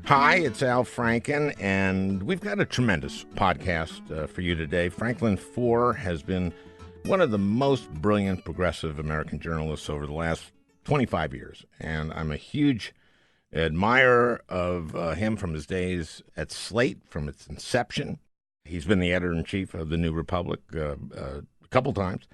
Hi, it's Al Franken, and we've got a tremendous podcast for you today. Franklin Foer has been one of the most brilliant progressive American journalists over the last 25 years, and I'm a huge admirer of him from his days at Slate, from its inception. He's been the editor-in-chief of the New Republic a couple times.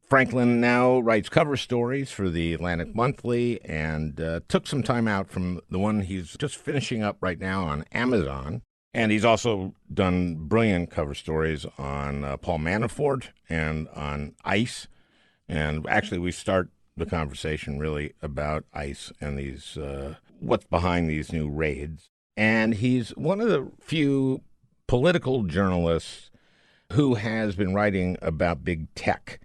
Franklin now writes cover stories for the Atlantic Monthly and took some time out from the one he's just finishing up right now on Amazon. And he's also done brilliant cover stories on Paul Manafort and on ICE. And actually, we start the conversation really about ICE and these what's behind these new raids. And he's one of the few political journalists who has been writing about big tech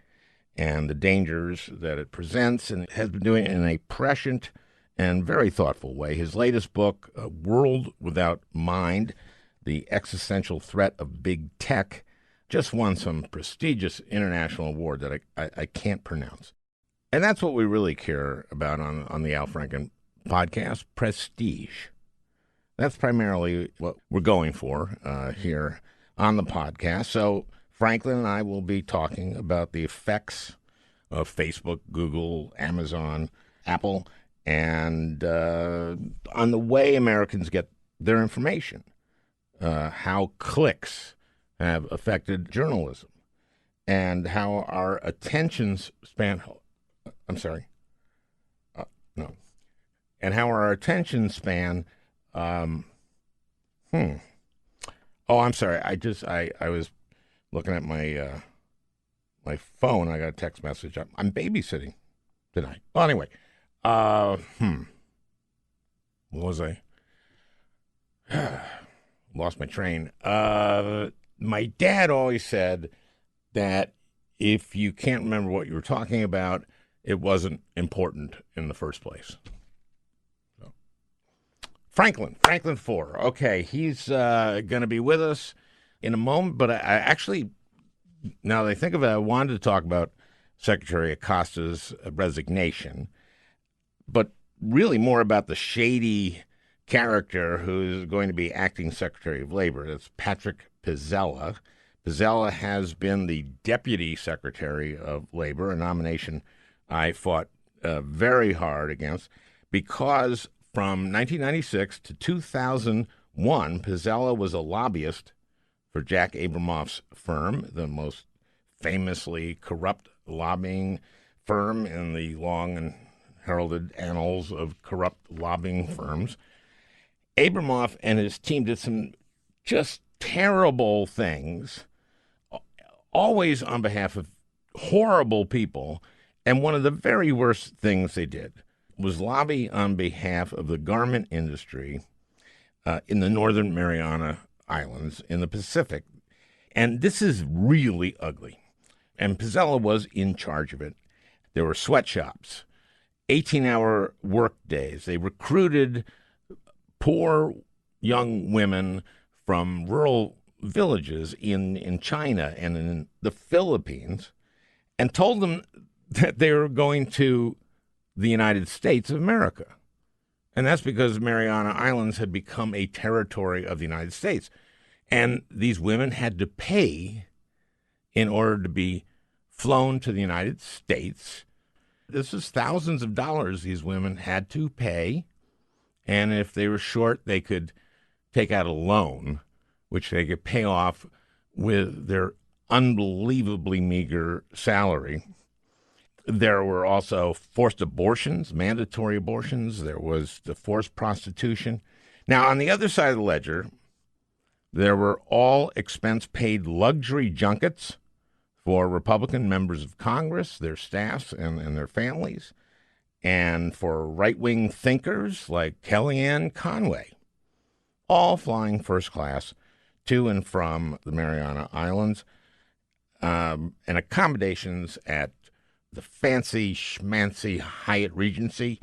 and the dangers that it presents, and has been doing it in a prescient and very thoughtful way. His latest book, World Without Mind, The Existential Threat of Big Tech, just won some prestigious international award that I can't pronounce. And that's what we really care about on the Al Franken podcast, prestige. That's primarily what we're going for here on the podcast. So Franklin and I will be talking about the effects of Facebook, Google, Amazon, Apple, and on the way Americans get their information, how clicks have affected journalism, and how our attention span, and how our attention span, Oh, I'm sorry, I was looking at my my phone. I got a text message. I'm babysitting tonight. Well, anyway, what was I? Lost my train. My dad always said that if you can't remember what you were talking about, it wasn't important in the first place. So, Franklin Foer. Okay, he's going to be with us in a moment, but I actually, now that I think of it, I wanted to talk about Secretary Acosta's resignation, but really more about the shady character who's going to be acting Secretary of Labor. That's Patrick Pizzella. Pizzella has been the Deputy Secretary of Labor, a nomination I fought very hard against, because from 1996 to 2001, Pizzella was a lobbyist for Jack Abramoff's firm, the most famously corrupt lobbying firm in the long and heralded annals of corrupt lobbying firms. Abramoff and his team did some just terrible things, always on behalf of horrible people. And one of the very worst things they did was lobby on behalf of the garment industry in the Northern Mariana Islands in the Pacific. And this is really ugly. And Pizzella was in charge of it. There were sweatshops, 18-hour work days. They recruited poor young women from rural villages in China and in the Philippines and told them that they were going to the United States of America. And that's because Mariana Islands had become a territory of the United States. And these women had to pay in order to be flown to the United States. This is thousands of dollars these women had to pay. And if they were short, they could take out a loan, which they could pay off with their unbelievably meager salary. There were also forced abortions, mandatory abortions. There was the forced prostitution. Now, on the other side of the ledger, there were all expense-paid luxury junkets for Republican members of Congress, their staffs, and their families, and for right-wing thinkers like Kellyanne Conway, all flying first class to and from the Mariana Islands, and accommodations at the fancy schmancy Hyatt Regency,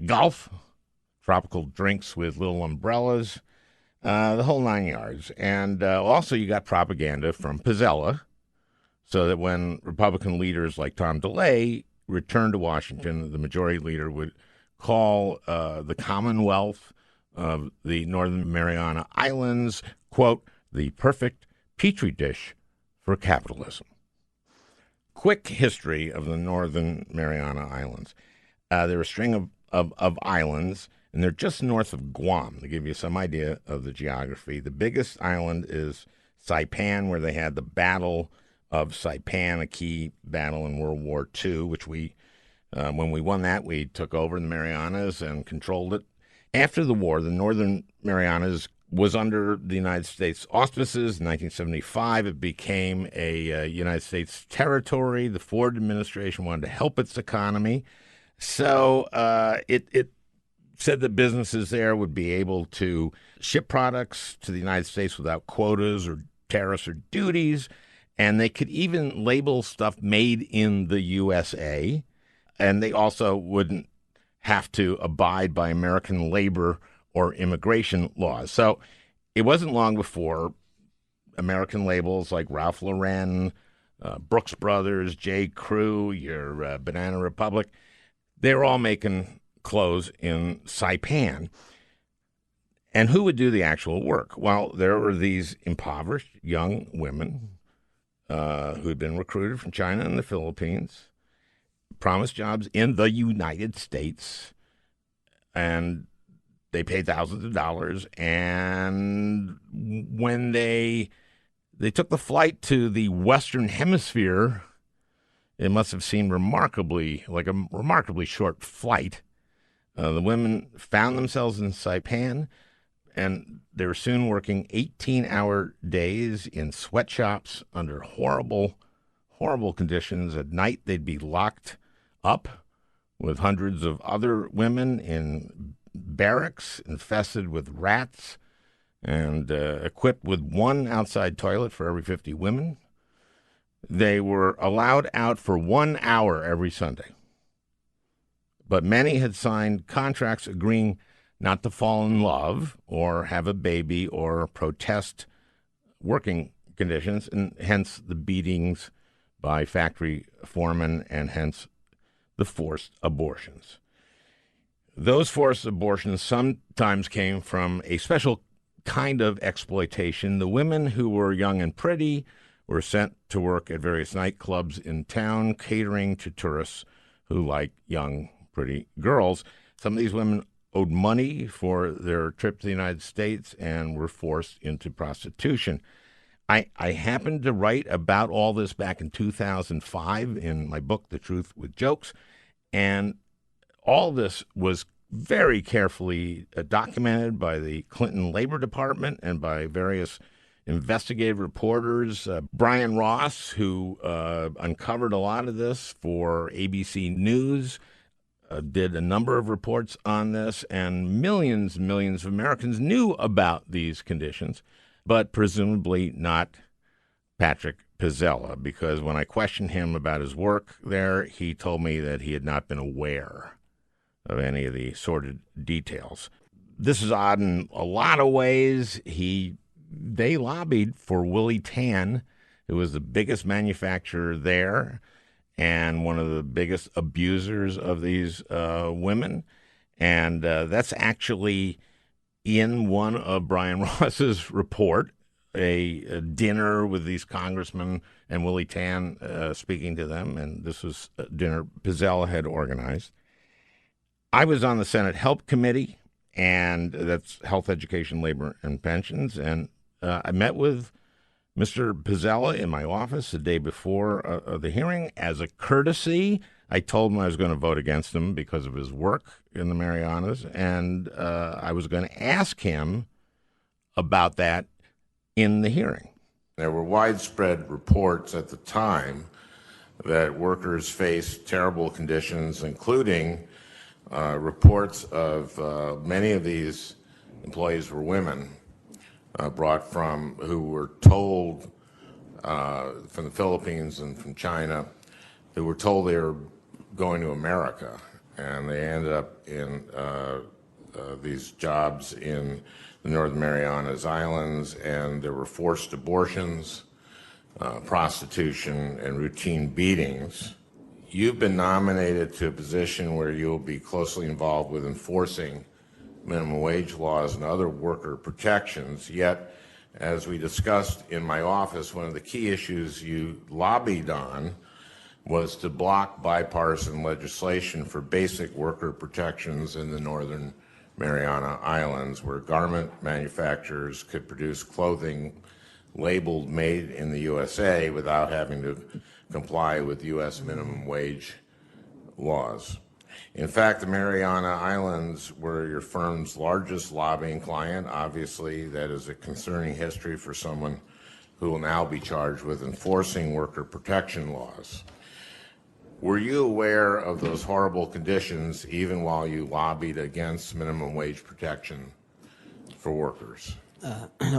golf, tropical drinks with little umbrellas, the whole 9 yards. And also you got propaganda from Pizzella, so that when Republican leaders like Tom DeLay returned to Washington, the majority leader would call the Commonwealth of the Northern Mariana Islands, quote, the perfect petri dish for capitalism. Quick history of the Northern Mariana Islands. They're a string of islands, and they're just north of Guam, to give you some idea of the geography. The biggest island is Saipan, where they had the Battle of Saipan, a key battle in World War II, which when we won that, we took over the Marianas and controlled it. After the war, the Northern Marianas was under the United States auspices. In 1975, it became a United States territory. The Ford administration wanted to help its economy. So it said that businesses there would be able to ship products to the United States without quotas or tariffs or duties, and they could even label stuff made in the USA, and they also wouldn't have to abide by American labor or immigration laws. So it wasn't long before American labels like Ralph Lauren, Brooks Brothers, J. Crew, your Banana Republic, they were all making clothes in Saipan. And who would do the actual work? Well, there were these impoverished young women who had been recruited from China and the Philippines, promised jobs in the United States, and they paid thousands of dollars. And when they took the flight to the Western Hemisphere, it must have seemed remarkably short flight. The women found themselves in Saipan, and they were soon working 18-hour days in sweatshops under horrible, horrible conditions. At night, they'd be locked up with hundreds of other women in barracks infested with rats and equipped with one outside toilet for every 50 women. They were allowed out for 1 hour every Sunday. But many had signed contracts agreeing not to fall in love or have a baby or protest working conditions, and hence the beatings by factory foremen and hence the forced abortions. Those forced abortions sometimes came from a special kind of exploitation. The women who were young and pretty were sent to work at various nightclubs in town, catering to tourists who liked young, pretty girls. Some of these women owed money for their trip to the United States and were forced into prostitution. I happened to write about all this back in 2005 in my book, The Truth with Jokes, and all this was very carefully documented by the Clinton Labor Department and by various investigative reporters. Brian Ross, who uncovered a lot of this for ABC News, did a number of reports on this, and millions and millions of Americans knew about these conditions, but presumably not Patrick Pizzella, because when I questioned him about his work there, he told me that he had not been aware of any of the sordid details. This is odd in a lot of ways. They lobbied for Willie Tan, who was the biggest manufacturer there and one of the biggest abusers of these women. And that's actually in one of Brian Ross's report, a dinner with these congressmen and Willie Tan speaking to them. And this was a dinner Pizzella had organized. I was on the Senate Help Committee, and that's Health, Education, Labor, and Pensions. And I met with Mr. Pizzella in my office the day before the hearing. As a courtesy, I told him I was going to vote against him because of his work in the Marianas, and I was going to ask him about that in the hearing. There were widespread reports at the time that workers faced terrible conditions, including reports of many of these employees were women who were told from the Philippines and from China, who were told they were going to America, and they ended up in these jobs in the Northern Marianas Islands, and there were forced abortions, prostitution, and routine beatings. You've been nominated to a position where you'll be closely involved with enforcing minimum wage laws and other worker protections. Yet, as we discussed in my office, one of the key issues you lobbied on was to block bipartisan legislation for basic worker protections in the Northern Mariana Islands, where garment manufacturers could produce clothing labeled made in the USA without having to comply with U.S. minimum wage laws. In fact, the Mariana Islands were your firm's largest lobbying client. Obviously, that is a concerning history for someone who will now be charged with enforcing worker protection laws. Were you aware of those horrible conditions even while you lobbied against minimum wage protection for workers?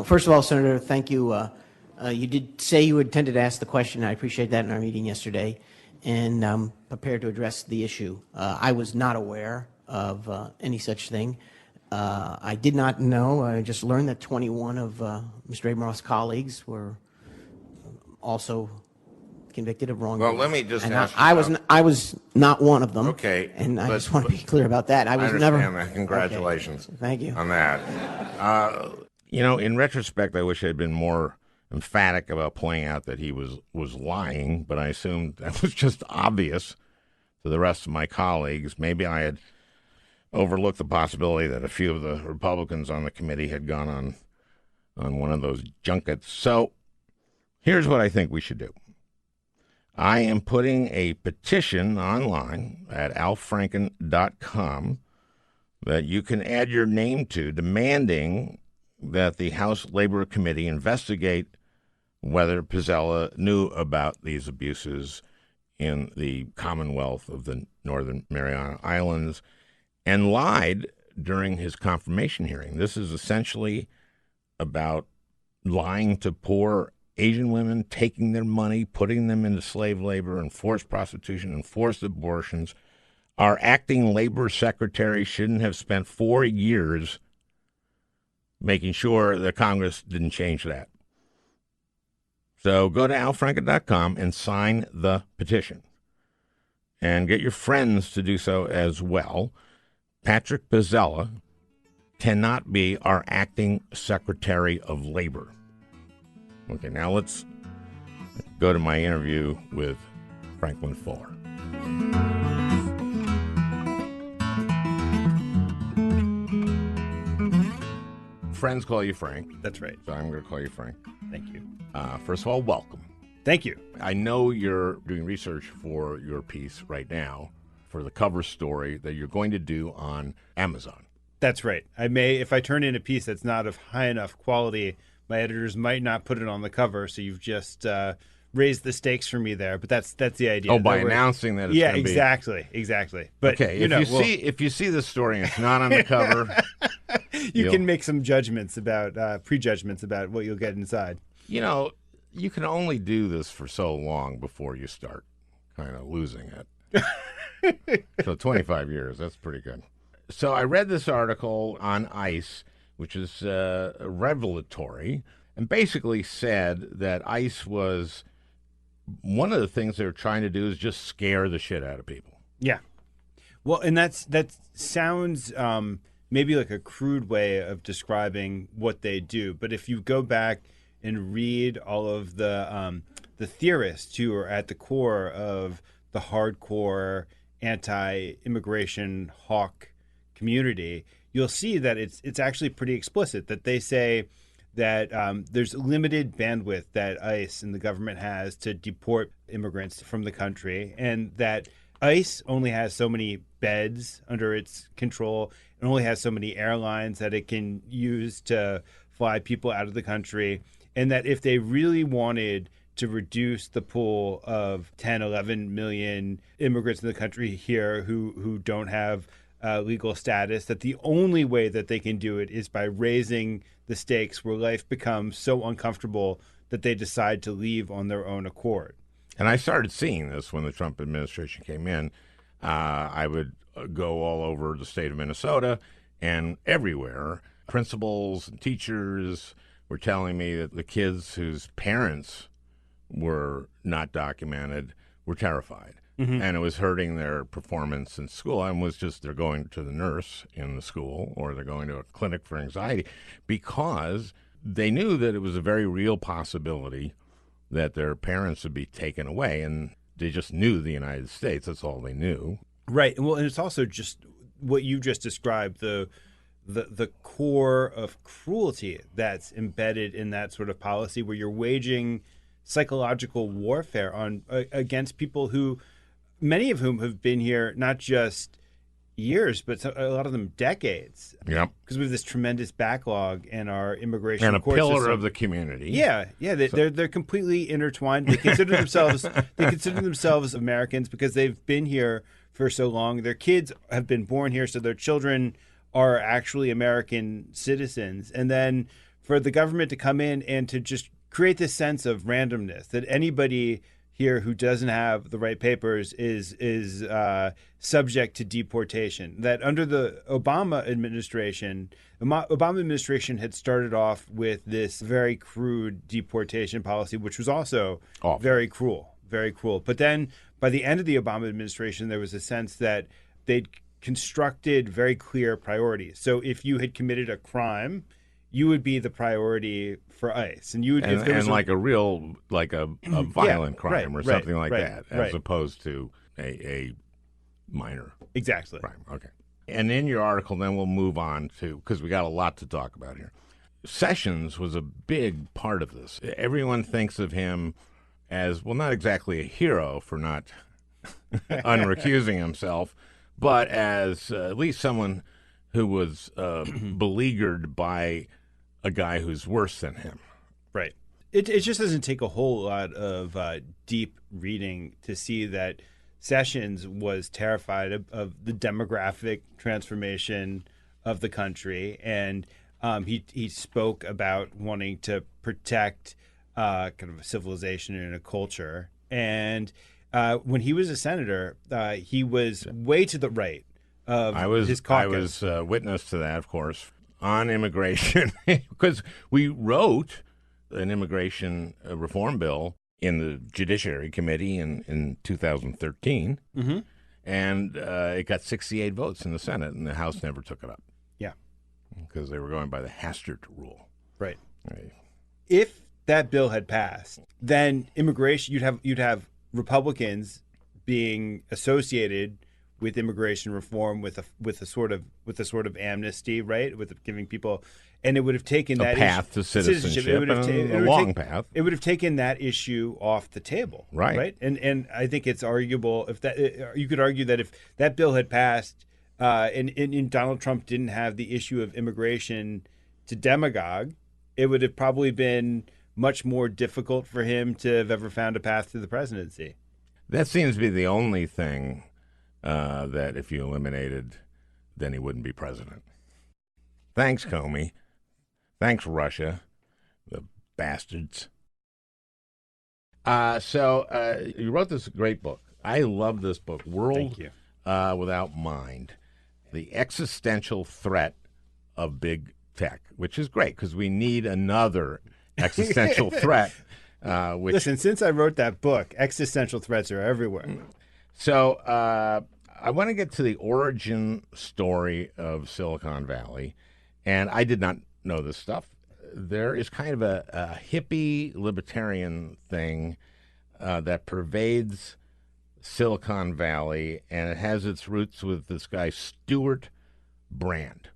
First of all, Senator, thank you. You did say you intended to ask the question. I appreciate that in our meeting yesterday, and I'm prepared to address the issue. I was not aware of any such thing. I did not know. I just learned that 21 of Mr. Abramoff's colleagues were also convicted of wrongdoing. Well, let me just and ask I you. I was not one of them. Okay, and I just want to be clear about that. I was understand never. that. Congratulations. Okay. Thank you on that. In retrospect, I wish I had been more emphatic about pointing out that he was lying, but I assumed that was just obvious to the rest of my colleagues. Maybe I had overlooked the possibility that a few of the Republicans on the committee had gone on one of those junkets. So here's what I think we should do. I am putting a petition online at alfranken.com that you can add your name to, demanding that the House Labor Committee investigate whether Pizzella knew about these abuses in the Commonwealth of the Northern Mariana Islands and lied during his confirmation hearing. This is essentially about lying to poor Asian women, taking their money, putting them into slave labor and forced prostitution and forced abortions. Our acting labor secretary shouldn't have spent 4 years making sure that Congress didn't change that. So go to alfranken.com and sign the petition. And get your friends to do so as well. Patrick Pizzella cannot be our acting Secretary of Labor. Okay, now let's go to my interview with Franklin Foer. Friends call you Frank. That's right. So I'm going to call you Frank. Thank you. First of all, welcome. Thank you. I know you're doing research for your piece right now for the cover story that you're going to do on Amazon. That's right. I may, if I turn in a piece that's not of high enough quality, my editors might not put it on the cover. So you've just raised the stakes for me there. But that's the idea. Oh, by announcing that it's yeah, going to exactly. But okay, if you see the story and it's not on the cover, you can make some judgments about prejudgments about what you'll get inside. You can only do this for so long before you start kind of losing it. So 25 years, that's pretty good. So I read this article on ICE, which is revelatory, and basically said that ICE was one of the things they were trying to do is just scare the shit out of people. Yeah. Well, and that sounds maybe like a crude way of describing what they do. But if you go back and read all of the theorists who are at the core of the hardcore anti-immigration hawk community, you'll see that it's actually pretty explicit that they say that there's limited bandwidth that ICE and the government has to deport immigrants from the country, and that ICE only has so many beds under its control and only has so many airlines that it can use to fly people out of the country, and that if they really wanted to reduce the pool of 10, 11 million immigrants in the country here who don't have legal status, that the only way that they can do it is by raising the stakes where life becomes so uncomfortable that they decide to leave on their own accord. And I started seeing this when the Trump administration came in. I would go all over the state of Minnesota, and everywhere, principals and teachers were telling me that the kids whose parents were not documented were terrified. and it was hurting their performance in school, and was just they're going to the nurse in the school or they're going to a clinic for anxiety because they knew that it was a very real possibility that their parents would be taken away, and they just knew the United States. That's all they knew. Right. Well, and it's also just what you just described, the core of cruelty that's embedded in that sort of policy, where you're waging psychological warfare on against people who, many of whom have been here not just years, but a lot of them decades. Yep. Because we have this tremendous backlog in our immigration And a court pillar system. of the community. Yeah. They're completely intertwined. They consider themselves Americans because they've been here for so long. Their kids have been born here, so their children are actually American citizens. And then for the government to come in and to just create this sense of randomness that anybody here who doesn't have the right papers is subject to deportation. That under the Obama administration had started off with this very crude deportation policy, which was also Awful. very cruel. But then by the end of the Obama administration, there was a sense that they'd constructed very clear priorities. So if you had committed a crime, you would be the priority for ICE, and you would like a real a violent crime or something like that, as opposed to a minor exactly crime. Okay. And in your article, then we'll move on to, because we got a lot to talk about here. Sessions was a big part of this. Everyone thinks of him as, well, not exactly a hero for not unrecusing himself, but as at least someone who was beleaguered by a guy who's worse than him. Right. It just doesn't take a whole lot of deep reading to see that Sessions was terrified of the demographic transformation of the country, and he spoke about wanting to protect kind of a civilization and a culture. And when he was a senator, he was way to the right of his caucus. I was witness to that, of course, on immigration, because we wrote an immigration reform bill in the Judiciary Committee in 2013, and it got 68 votes in the Senate, and the House never took it up. Yeah, because they were going by the Hastert rule. Right. If that bill had passed, then immigration, you'd have Republicans being associated with immigration reform, with a sort of amnesty, right? With giving people, and it would have taken that path to citizenship, a long path. It would have taken that issue off the table, right? And I think it's arguable if that you could argue that if that bill had passed, and Donald Trump didn't have the issue of immigration to demagogue, it would have probably been much more difficult for him to have ever found a path to the presidency. That seems to be the only thing that if you eliminated, then he wouldn't be president. Thanks, Comey. Thanks, Russia, the bastards. So you wrote this great book. I love this book, World Without Mind, The Existential Threat of Big Tech, which is great because we need another existential threat. Listen, since I wrote that book, existential threats are everywhere. So I want to get to the origin story of Silicon Valley, and I did not know this stuff. There is kind of a hippie libertarian thing that pervades Silicon Valley, and it has its roots with this guy, Stuart Brand.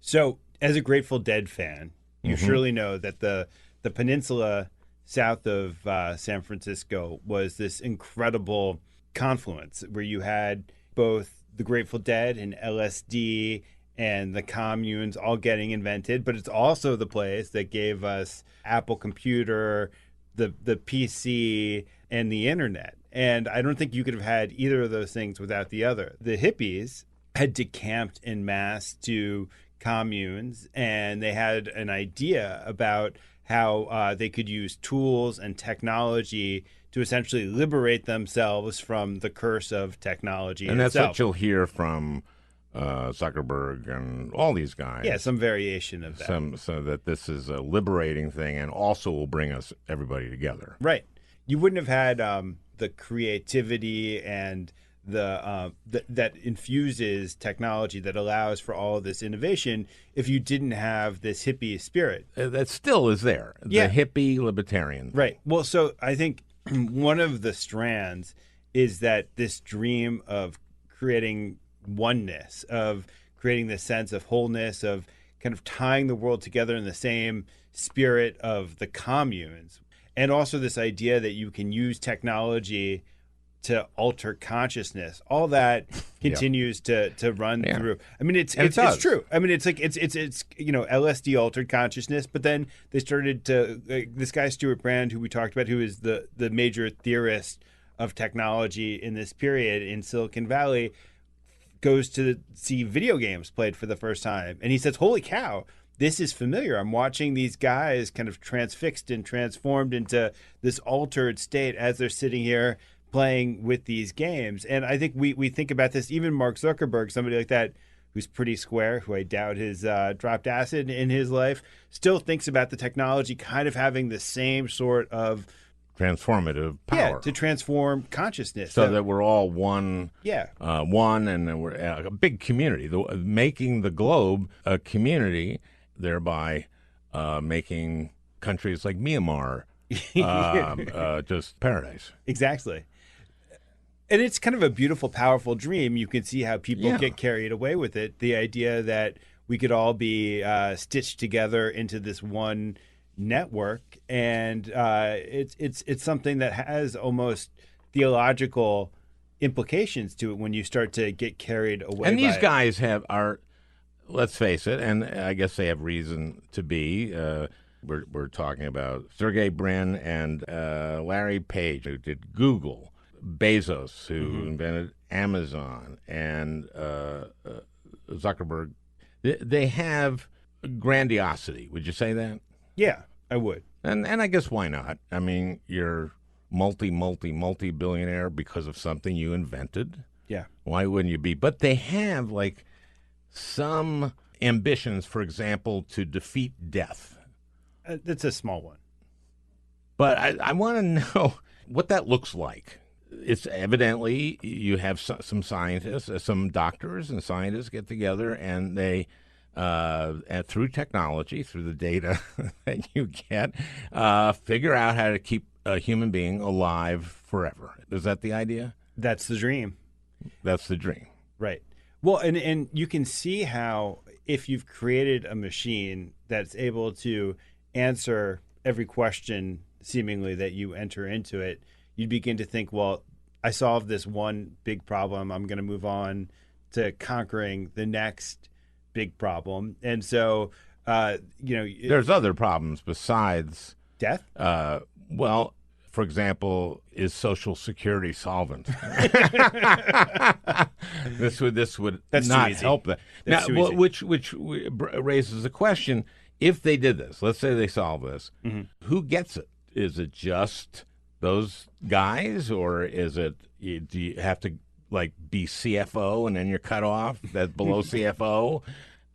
So, as a Grateful Dead fan, you surely know that the peninsula south of San Francisco was this incredible confluence where you had both the Grateful Dead and LSD and the communes all getting invented, but it's also the place that gave us Apple Computer, the PC, and the internet. And I don't think you could have had either of those things without the other. The hippies had decamped en masse to communes, and they had an idea about how they could use tools and technology to essentially liberate themselves from the curse of technology. And that's itself. what you'll hear from Zuckerberg and all these guys. Yeah, some variation of that. So that this is a liberating thing and also will bring us everybody together. Right. you wouldn't have had the creativity and that infuses technology that allows for all of this innovation if you didn't have this hippie spirit. That still is there. Yeah. The hippie libertarian. Right. Well, so I think one of the strands is that this dream of creating oneness, of creating this sense of wholeness, of kind of tying the world together in the same spirit of the communes, and also this idea that you can use technology to alter consciousness. All that continues to run through. I mean, it's true. I mean, it's like it's LSD altered consciousness, but then they started to this guy Stuart Brand, who we talked about, who is the major theorist of technology in this period in Silicon Valley, goes to see video games played for the first time, and he says, "Holy cow, this is familiar. I'm watching these guys kind of transfixed and transformed into this altered state as they're sitting here playing with these games." And I think we think about this, even Mark Zuckerberg, somebody like that who's pretty square, who I doubt has dropped acid in his life, still thinks about the technology kind of having the same sort of transformative power to transform consciousness. So that we're all one, one, and then we're a big community, making the globe a community, thereby making countries like Myanmar just paradise. Exactly. And it's kind of a beautiful, powerful dream. You can see how people get carried away with it. The idea that we could all be stitched together into this one network, and it's something that has almost theological implications to it when you start to get carried away. And these by guys are, let's face it, and I guess they have reason to be. We're talking about Sergey Brin and Larry Page, who did Google, Bezos, who invented Amazon, and Zuckerberg. They have grandiosity. Would you say that? Yeah, I would. And I guess why not? I mean, you're multi-billionaire because of something you invented. Yeah. Why wouldn't you be? But they have, like, some ambitions, for example, to defeat death. That's a small one. But I want to know what that looks like. It's evidently you have some scientists, some doctors and scientists get together, and they, through technology, through the data that you get, figure out how to keep a human being alive forever. Is that the idea? That's the dream. That's the dream. Right. Well, and you can see how if you've created a machine that's able to answer every question seemingly that you enter into it, you'd begin to think, well, I solved this one big problem. I'm going to move on to conquering the next big problem. And so, there's other problems besides death. Well, for example, is Social Security solvent? This would That's not too easy. help that. That's Now, too easy. which raises the question: if they did this, let's say they solve this, who gets it? Is it just those guys, or is it? Do you have to be CFO and then you're cut off? That's below CFO.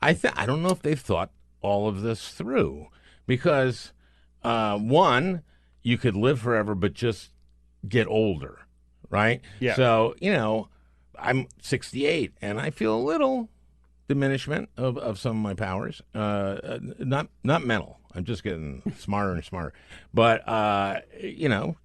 I don't know if they've thought all of this through, because one, you could live forever but just get older, right? Yeah. So, I'm 68 and I feel a little diminishment of some of my powers. Not mental. I'm just getting smarter and smarter. But,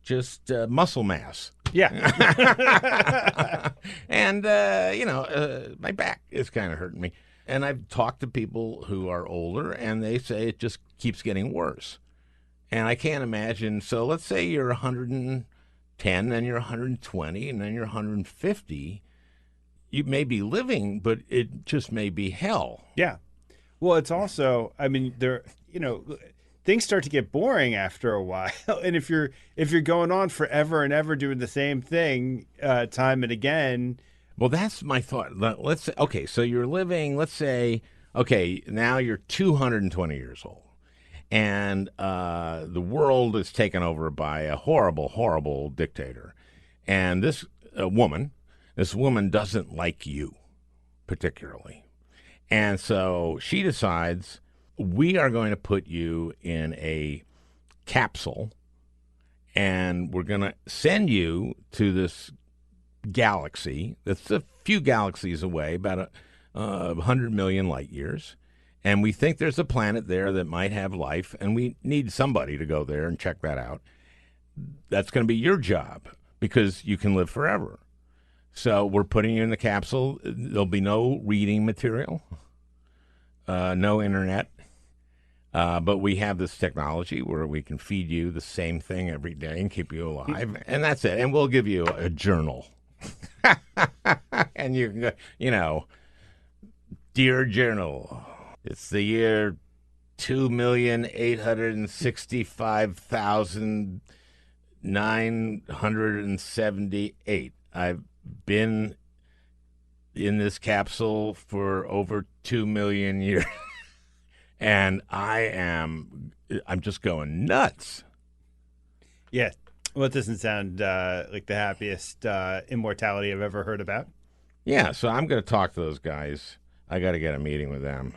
just muscle mass. Yeah. And, my back is kind of hurting me. And I've talked to people who are older, and they say it just keeps getting worse. And I can't imagine. So let's say you're 110, then you're 120, and then you're 150. You may be living, but it just may be hell. Yeah. Well, it's also, I mean, things start to get boring after a while. And if you're going on forever and ever doing the same thing time and again. Well, that's my thought. Let's say, okay, so you're living, let's say, okay, now you're 220 years old. And the world is taken over by a horrible, horrible dictator. And this woman doesn't like you particularly. And so she decides, we are going to put you in a capsule, and we're going to send you to this galaxy that's a few galaxies away, about 100 million light years. And we think there's a planet there that might have life, and we need somebody to go there and check that out. That's going to be your job because you can live forever. So we're putting you in the capsule. There'll be no reading material, no internet. But we have this technology where we can feed you the same thing every day and keep you alive. And that's it. And we'll give you a journal. And you can go, dear journal, it's the year 2,865,978. I've been in this capsule for over 2 million years. And I'm just going nuts. Yeah. Well, it doesn't sound like the happiest immortality I've ever heard about. Yeah, so I'm going to talk to those guys. I got to get a meeting with them.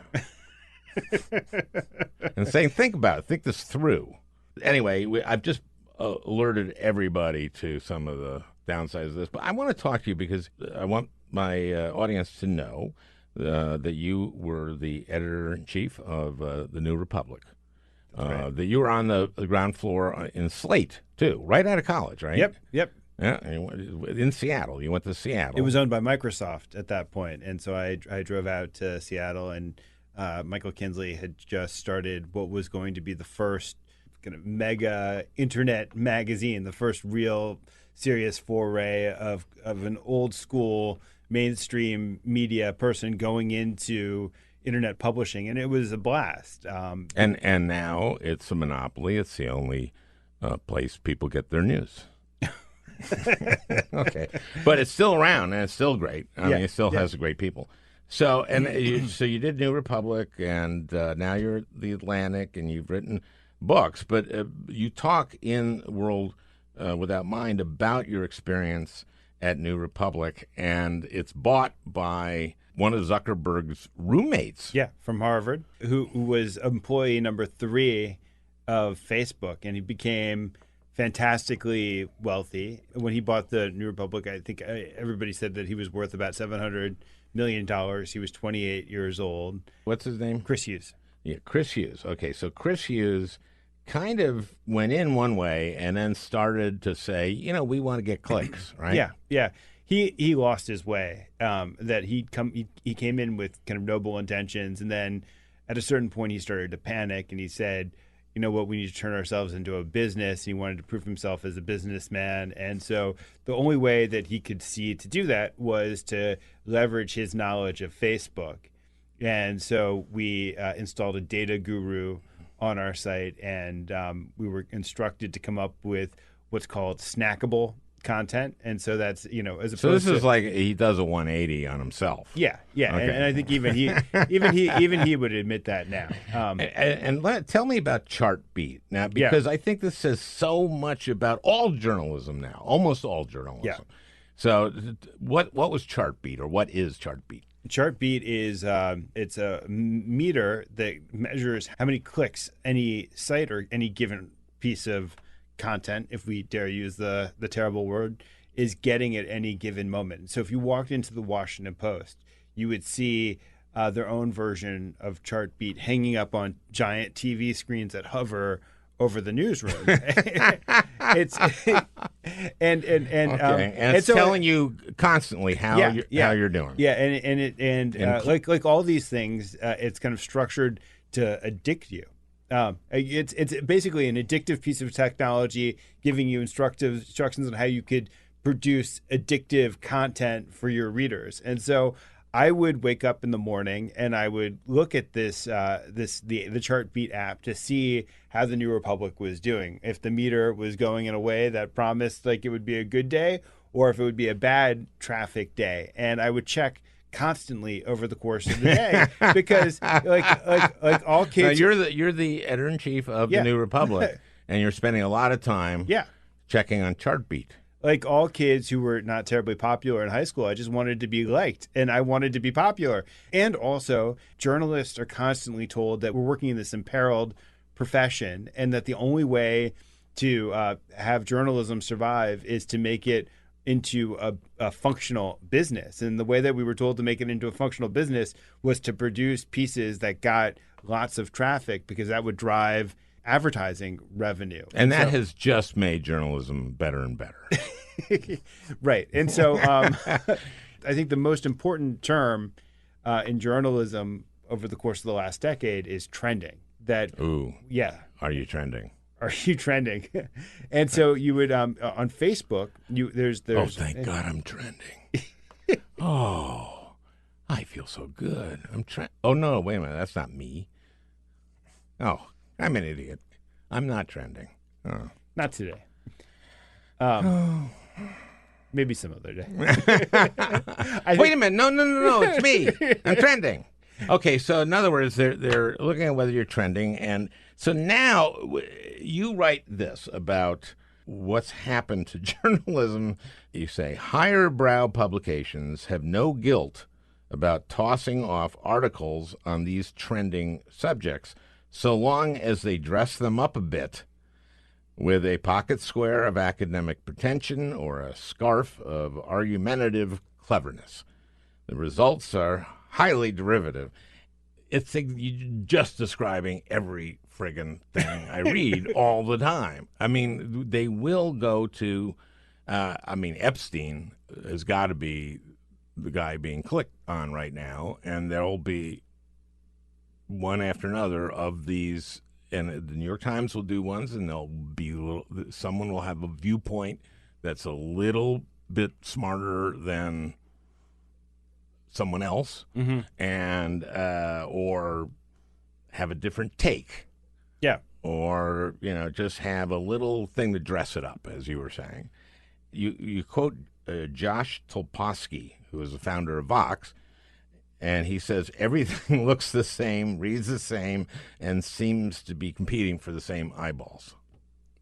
And saying, think about it. Think this through. Anyway, I've just alerted everybody to some of the downsides of this. But I want to talk to you because I want my audience to know that you were the editor-in-chief of the New Republic. Right. That you were on the ground floor in Slate, too, right out of college, right? Yep. Yeah, in Seattle. You went to Seattle. It was owned by Microsoft at that point, and so I drove out to Seattle, and Michael Kinsley had just started what was going to be the first kind of mega internet magazine, the first real serious foray of an old school mainstream media person going into internet publishing, and it was a blast. And now it's a monopoly. It's the only place people get their news. Okay, but it's still around and it's still great. I mean, it still has great people. So so you did New Republic, and now you're at the Atlantic, and you've written books. But you talk in World Without Mind about your experience at New Republic, and it's bought by one of Zuckerberg's roommates. Yeah, from Harvard, who was employee number 3 of Facebook, and he became fantastically wealthy. When he bought the New Republic, I think everybody said that he was worth about $700 million. He was 28 years old. What's his name? Chris Hughes. Yeah, Chris Hughes. Okay, so Chris Hughes kind of went in one way and then started to say, we want to get clicks, right? Yeah. He lost his way. That he came in with kind of noble intentions, and then at a certain point he started to panic, and he said, you know what, we need to turn ourselves into a business. He wanted to prove himself as a businessman. And so the only way that he could see to do that was to leverage his knowledge of Facebook. And so we installed a data guru on our site, and we were instructed to come up with what's called snackable content. And so that's, as opposed so this is like he does a 180 on himself. Yeah. Okay. And I think even he would admit that now. Tell me about Chartbeat now, because I think this says so much about all journalism now, almost all journalism. Yeah. So what was Chartbeat, or what is Chartbeat? Chartbeat is it's a meter that measures how many clicks any site or any given piece of content, if we dare use the terrible word, is getting at any given moment. So if you walked into the Washington Post, you would see their own version of Chartbeat hanging up on giant TV screens that hover over the newsroom. It's it's telling you constantly how you're doing. Yeah, like all these things, it's kind of structured to addict you. It's basically an addictive piece of technology giving you instructions on how you could produce addictive content for your readers. And so I would wake up in the morning and I would look at the Chartbeat app to see how the New Republic was doing. If the meter was going in a way that promised like it would be a good day, or if it would be a bad traffic day. And I would check constantly over the course of the day because like all kids. Now you're the editor-in-chief of the New Republic, and you're spending a lot of time checking on Chartbeat. Like all kids who were not terribly popular in high school, I just wanted to be liked, and I wanted to be popular. And also, journalists are constantly told that we're working in this imperiled profession, and that the only way to have journalism survive is to make it into a functional business. And the way that we were told to make it into a functional business was to produce pieces that got lots of traffic because that would drive advertising revenue. And that has just made journalism better and better. Right. And so I think the most important term in journalism over the course of the last decade is trending. That, Ooh. yeah. Are you trending? Are you trending? And so you would on Facebook. There's. Oh, thank God I'm trending. Oh, I feel so good. I'm Oh no, wait a minute. That's not me. Oh, I'm an idiot. I'm not trending. Oh. Not today. Maybe some other day. Wait a minute. No. It's me. I'm trending. Okay, so in other words, they're looking at whether you're trending, and so now you write this about what's happened to journalism. You say higher brow publications have no guilt about tossing off articles on these trending subjects, so long as they dress them up a bit with a pocket square of academic pretension or a scarf of argumentative cleverness. The results are highly derivative. It's just describing every friggin' thing I read all the time. I mean, they will go to, Epstein has got to be the guy being clicked on right now, and there'll be one after another of these, and the New York Times will do ones, and someone will have a viewpoint that's a little bit smarter than someone else, and or have a different take, or just have a little thing to dress it up, as you were saying. You quote Josh Tolposky, who is the founder of Vox, and he says everything looks the same, reads the same, and seems to be competing for the same eyeballs.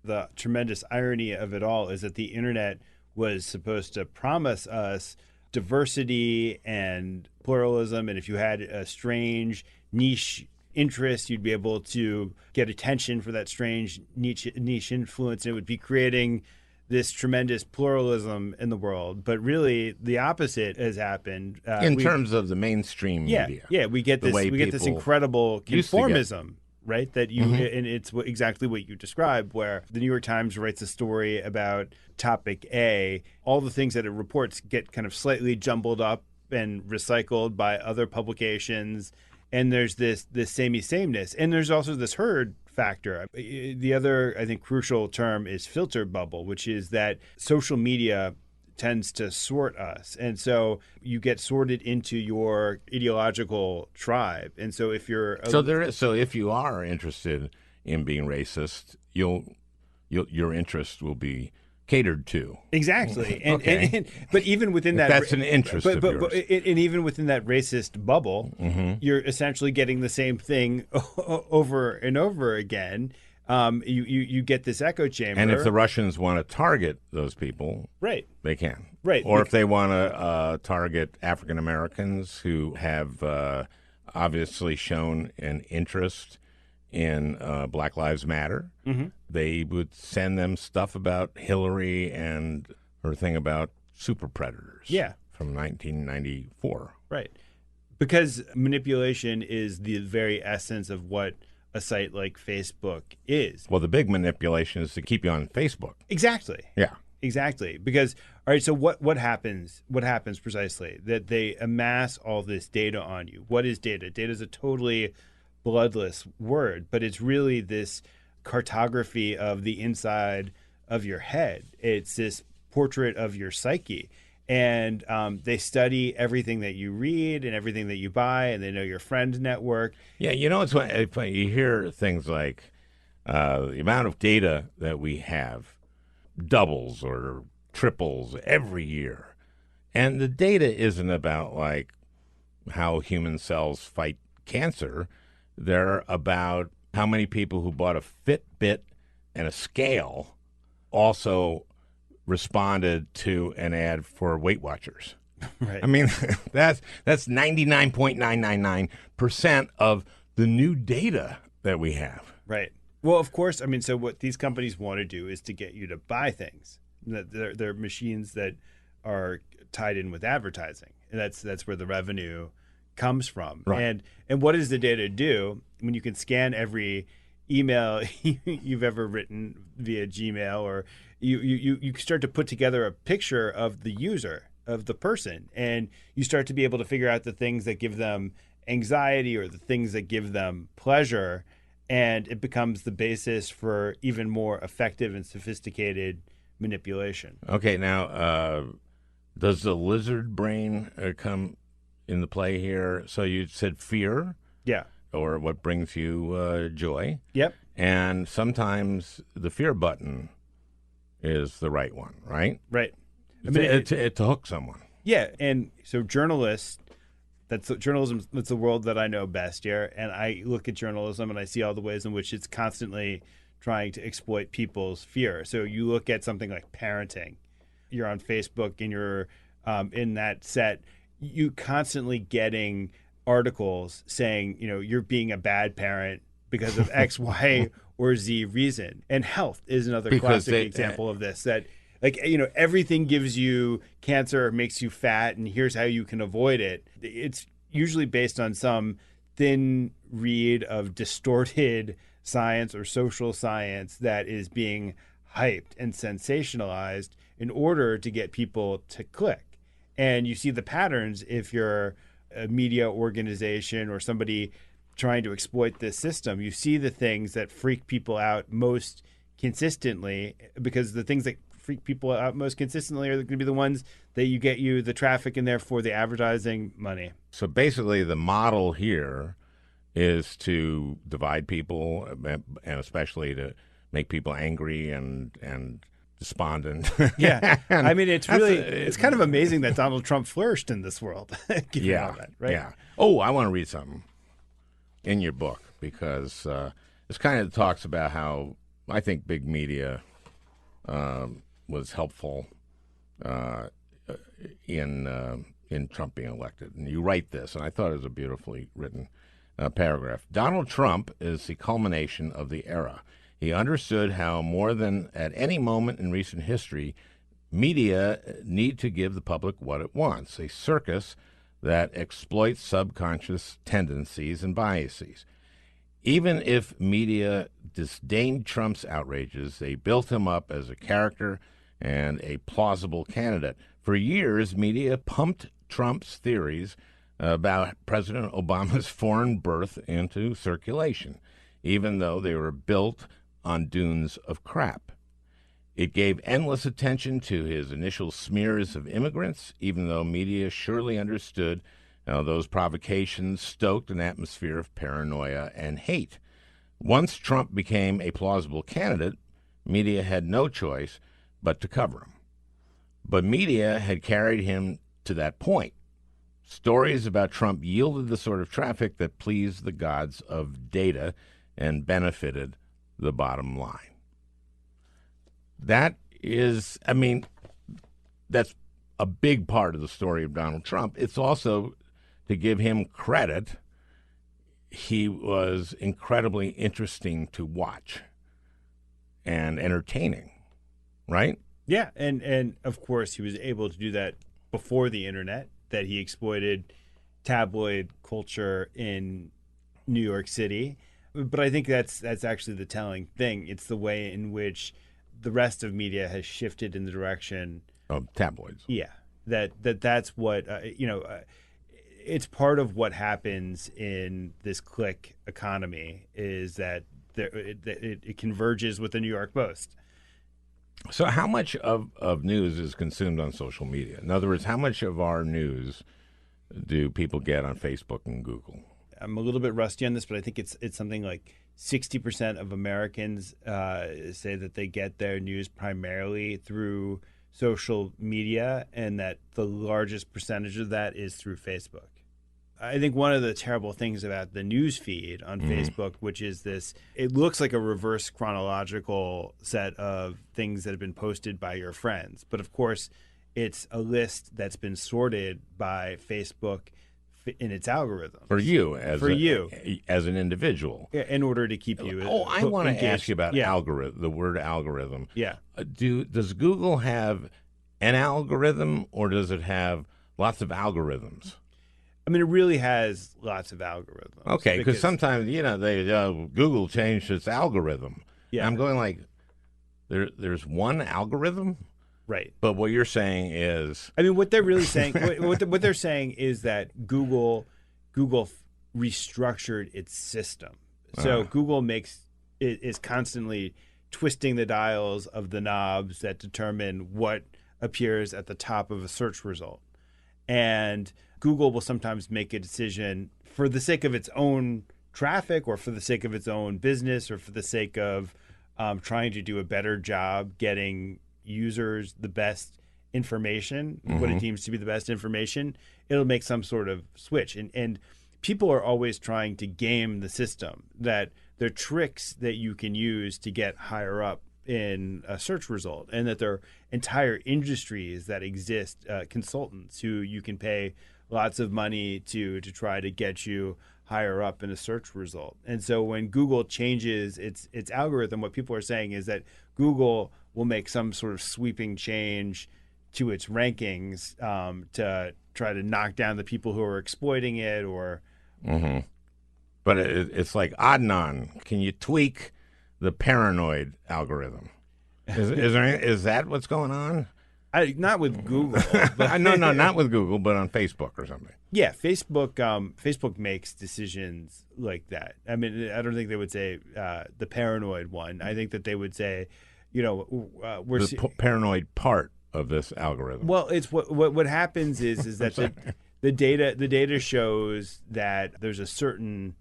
The tremendous irony of it all is that the internet was supposed to promise us diversity and pluralism, and if you had a strange niche interest, you'd be able to get attention for that strange niche influence, and it would be creating this tremendous pluralism in the world. But really, the opposite has happened in terms of the mainstream media. Yeah, we get this incredible conformism. Right, that you and it's exactly what you described, where the New York Times writes a story about topic A, all the things that it reports get kind of slightly jumbled up and recycled by other publications, and there's this sameness, and there's also this herd factor. The other, I think, crucial term is filter bubble, which is that social media tends to sort us, and so you get sorted into your ideological tribe. And so if you're if you are interested in being racist, your interest will be catered to. Exactly. And but even within that, that's an interest of yours. And even within that racist bubble, you're essentially getting the same thing over and over again. You get this echo chamber. And if the Russians want to target those people, right, they can. Right. Or if they want to target African Americans who have obviously shown an interest in Black Lives Matter, they would send them stuff about Hillary and her thing about super predators. Yeah. From 1994. Right. Because manipulation is the very essence of what a site like Facebook is. Well, the big manipulation is to keep you on Facebook. Exactly. Yeah. Exactly. Because, all right, so what happens? What happens precisely? That they amass all this data on you. What is data? Data is a totally bloodless word, but it's really this cartography of the inside of your head. It's this portrait of your psyche. And they study everything that you read and everything that you buy, and they know your friend network. Yeah, it's funny. You hear things like the amount of data that we have doubles or triples every year. And the data isn't about like how human cells fight cancer. They're about how many people who bought a Fitbit and a scale also responded to an ad for Weight Watchers. Right. I mean, that's 99.999% of the new data that we have. Right. Well, of course. I mean, so what these companies want to do is to get you to buy things. They're machines that are tied in with advertising, and that's where the revenue comes from. Right. And what does the data do when you can scan every email you've ever written via Gmail, or you start to put together a picture of the user, of the person, and you start to be able to figure out the things that give them anxiety or the things that give them pleasure, and it becomes the basis for even more effective and sophisticated manipulation. Okay, now, does the lizard brain come into play here? So you said fear, Yeah. or what brings you joy, Yep. and sometimes the fear button is the right one, right? Right. I mean, To hook someone. yeah, and so journalists, journalism. That's the world that I know best here, and I look at journalism and I see all the ways in which it's constantly trying to exploit people's fear. So you look at something like parenting. You're on Facebook and you're in that set. You constantly getting articles saying, you're being a bad parent because of X, Y, or Z reason. And health is another Because classic example of this. That everything gives you cancer, makes you fat, and here's how you can avoid it. It's usually based on some thin read of distorted science or social science that is being hyped and sensationalized in order to get people to click. And you see the patterns if you're a media organization or somebody trying to exploit this system. You see the things that freak people out most consistently, because the things that freak people out most consistently are going to be the ones that get you the traffic and therefore the advertising money. So basically, the model here is to divide people, and especially to make people angry and despondent. Yeah. And I mean, it's kind of amazing that Donald Trump flourished in this world. Given all that, right? Yeah. Oh, I want to read something in your book, because this kind of talks about how I think big media was helpful in Trump being elected. And you write this, and I thought it was a beautifully written paragraph. Donald Trump is the culmination of the era. He understood how, more than at any moment in recent history, media need to give the public what it wants, a circus that exploits subconscious tendencies and biases. Even if media disdained Trump's outrages, they built him up as a character and a plausible candidate. For years, media pumped Trump's theories about President Obama's foreign birth into circulation, even though they were built on dunes of crap. It gave endless attention to his initial smears of immigrants, even though media surely understood how those provocations stoked an atmosphere of paranoia and hate. Once Trump became a plausible candidate, media had no choice but to cover him. But media had carried him to that point. Stories about Trump yielded the sort of traffic that pleased the gods of data and benefited the bottom line. That is, I mean, that's a big part of the story of Donald Trump. It's also, to give him credit, he was incredibly interesting to watch and entertaining, right? Yeah, and of course he was able to do that before the internet, that he exploited tabloid culture in New York City. But I think that's actually the telling thing. It's the way in which the rest of media has shifted in the direction of tabloids. Yeah, that's what it's part of what happens in this click economy, is that it converges with the New York Post. So how much of news is consumed on social media? In other words, how much of our news do people get on Facebook and Google? I'm a little bit rusty on this, but I think it's something like 60% of Americans say that they get their news primarily through social media, and that the largest percentage of that is through Facebook. I think one of the terrible things about the news feed on Facebook, which is this, it looks like a reverse chronological set of things that have been posted by your friends. But of course, it's a list that's been sorted by Facebook in its algorithms For you as an individual. in order to keep you. I want to ask you about yeah. algorithm. The word algorithm. Yeah. Does Google have an algorithm, or does it have lots of algorithms? I mean, it really has lots of algorithms. Okay, because sometimes they Google changed its algorithm. Yeah. And I'm going like, there's one algorithm. Right. But what you're saying is, I mean, what they're really saying, what they're saying is that Google restructured its system. So Google is constantly twisting the dials of the knobs that determine what appears at the top of a search result. And Google will sometimes make a decision for the sake of its own traffic, or for the sake of its own business, or for the sake of trying to do a better job getting users the best information, what it deems to be the best information. It'll make some sort of switch. And people are always trying to game the system, that there are tricks that you can use to get higher up in a search result, and that there are entire industries that exist, consultants who you can pay lots of money to try to get you higher up in a search result. And so when Google changes its algorithm, what people are saying is that Google will make some sort of sweeping change to its rankings to try to knock down the people who are exploiting it, or. But it's like Adnan. Can you tweak the paranoid algorithm? Is that what's going on? Not with Google. But No, not with Google, but on Facebook or something. Yeah, Facebook makes decisions like that. I mean, I don't think they would say the paranoid one. I think that they would say, we're the paranoid part of this algorithm. Well, it's what happens is that the data shows that there's a certain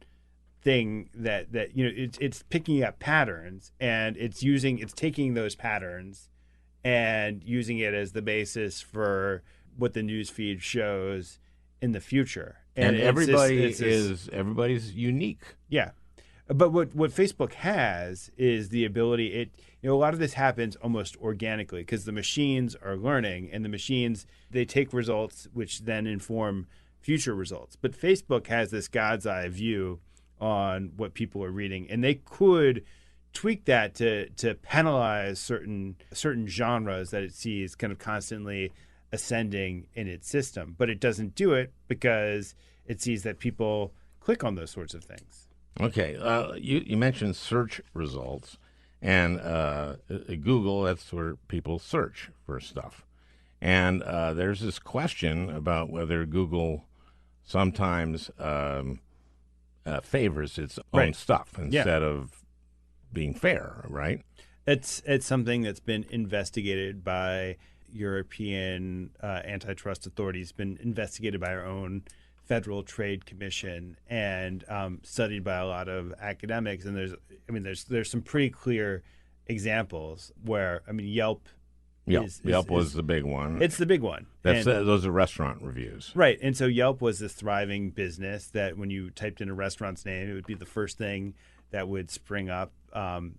thing that it's picking up patterns, and it's taking those patterns and using it as the basis for what the news feed shows in the future. And everybody's unique. Yeah. But what Facebook has is the ability, a lot of this happens almost organically, because the machines are learning, and the machines, they take results which then inform future results. But Facebook has this God's eye view on what people are reading, and they could tweak that to penalize certain genres that it sees kind of constantly ascending in its system. But it doesn't do it because it sees that people click on those sorts of things. Okay, you mentioned search results, and Google, that's where people search for stuff. And there's this question about whether Google sometimes favors its own stuff instead of being fair, right? It's something that's been investigated by European antitrust authorities, been investigated by our own Federal Trade Commission, and studied by a lot of academics. And there's some pretty clear examples where, Yelp. Yelp was the big one. It's the big one. Those are restaurant reviews. Right. And so Yelp was this thriving business that when you typed in a restaurant's name, it would be the first thing that would spring up on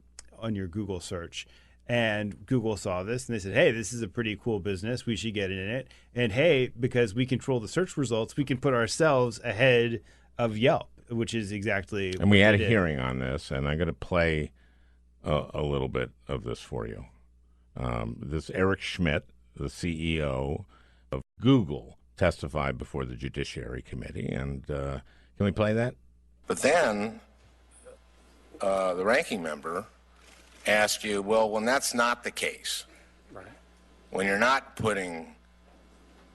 your Google search. And Google saw this, and they said, hey, this is a pretty cool business. We should get in it. And hey, because we control the search results, we can put ourselves ahead of Yelp, which is exactly And we had a hearing on this, and I'm going to play a little bit of this for you. This Eric Schmidt, the CEO of Google, testified before the Judiciary Committee. And can we play that? But then the ranking member asked you, well, when that's not the case, right, when you're not putting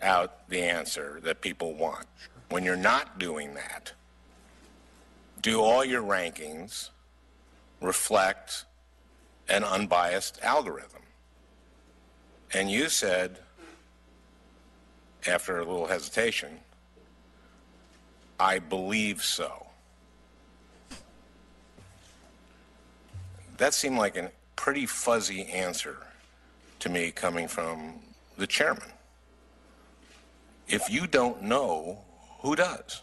out the answer that people want, sure, when you're not doing that, do all your rankings reflect an unbiased algorithm? And you said, after a little hesitation, I believe so. That seemed like a pretty fuzzy answer to me coming from the chairman. If you don't know, who does?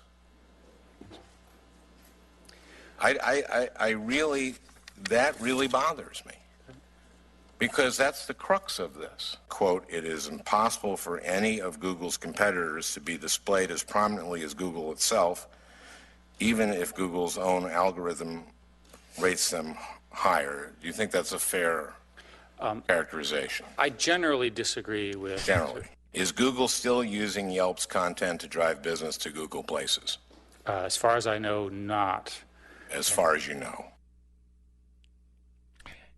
That really bothers me. Because that's the crux of this. Quote, it is impossible for any of Google's competitors to be displayed as prominently as Google itself, even if Google's own algorithm rates them higher. Do you think that's a fair characterization? I generally disagree with. Generally. Is Google still using Yelp's content to drive business to Google Places? As far as I know, not. As far as you know.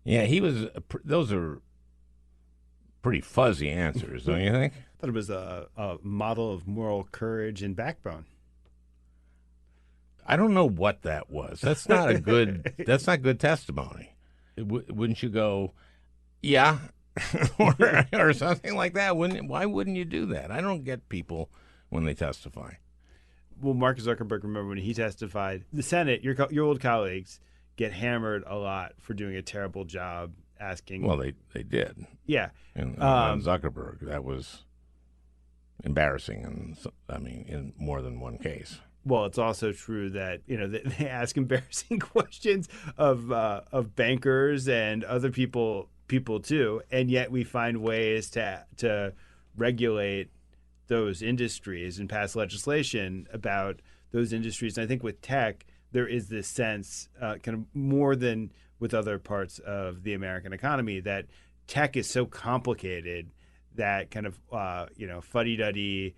Yeah, those are pretty fuzzy answers, don't you think? I thought it was a model of moral courage and backbone. I don't know what that was. That's not a good. That's not good testimony. Wouldn't you go, yeah, or something like that? Why wouldn't you do that? I don't get people when they testify. Well, Mark Zuckerberg, remember when he testified, the Senate, your old colleagues, get hammered a lot for doing a terrible job asking. Well, they did. Yeah. And Zuckerberg, that was embarrassing, in more than one case. Well, it's also true that they ask embarrassing questions of bankers and other people too, and yet we find ways to regulate those industries and pass legislation about those industries. And I think with tech, there is this sense, kind of more than with other parts of the American economy, that tech is so complicated that kind of fuddy-duddy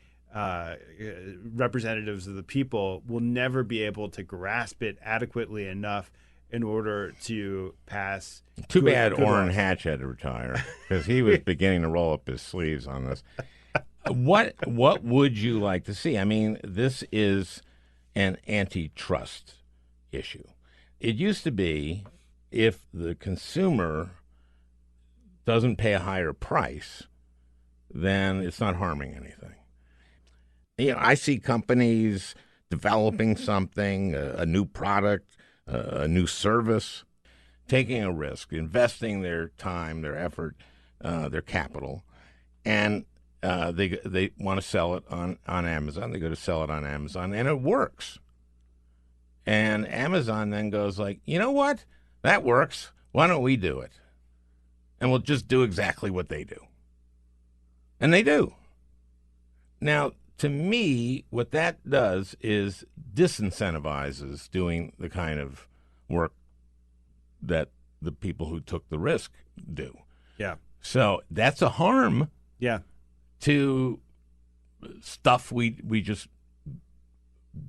representatives of the people will never be able to grasp it adequately enough in order to pass. Too bad good Orrin laws. Hatch had to retire because he was beginning to roll up his sleeves on this. What would you like to see? I mean, this is an antitrust issue. It used to be if the consumer doesn't pay a higher price, then it's not harming anything. I see companies developing something, a new product, a new service, taking a risk, investing their time, their effort, their capital, and they want to sell it on Amazon. They go to sell it on Amazon, and it works. And Amazon then goes like, you know what? That works. Why don't we do it? And we'll just do exactly what they do. And they do. Now, to me, what that does is disincentivizes doing the kind of work that the people who took the risk do. Yeah. So that's a harm Yeah. to stuff we just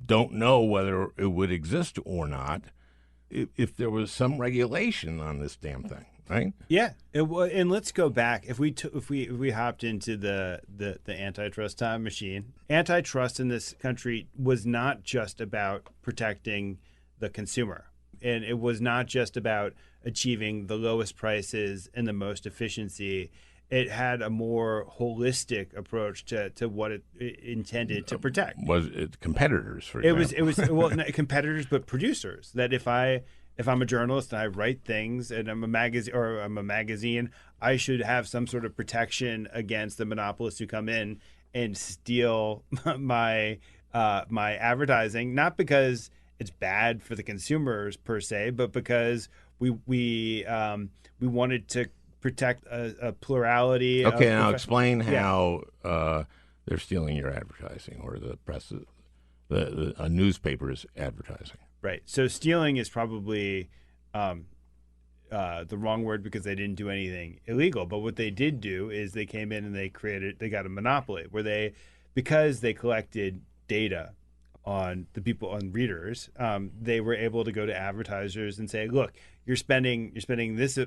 don't know whether it would exist or not if there was some regulation on this damn thing, right? Yeah, and let's go back. If we hopped into the antitrust time machine, antitrust in this country was not just about protecting the consumer, and it was not just about achieving the lowest prices and the most efficiency. It had a more holistic approach to what it intended to protect. Was it competitors, for example? It was well, not competitors, but producers. That if I'm a journalist and I write things and I'm a magazine, I should have some sort of protection against the monopolists who come in and steal my advertising. Not because it's bad for the consumers per se, but because we wanted to protect a plurality. Okay, now explain how they're stealing your advertising, or the press, a newspaper's advertising. Right. So stealing is probably the wrong word because they didn't do anything illegal. But what they did do is they came in and they got a monopoly where because they collected data on the people, on readers, they were able to go to advertisers and say, look, you're spending this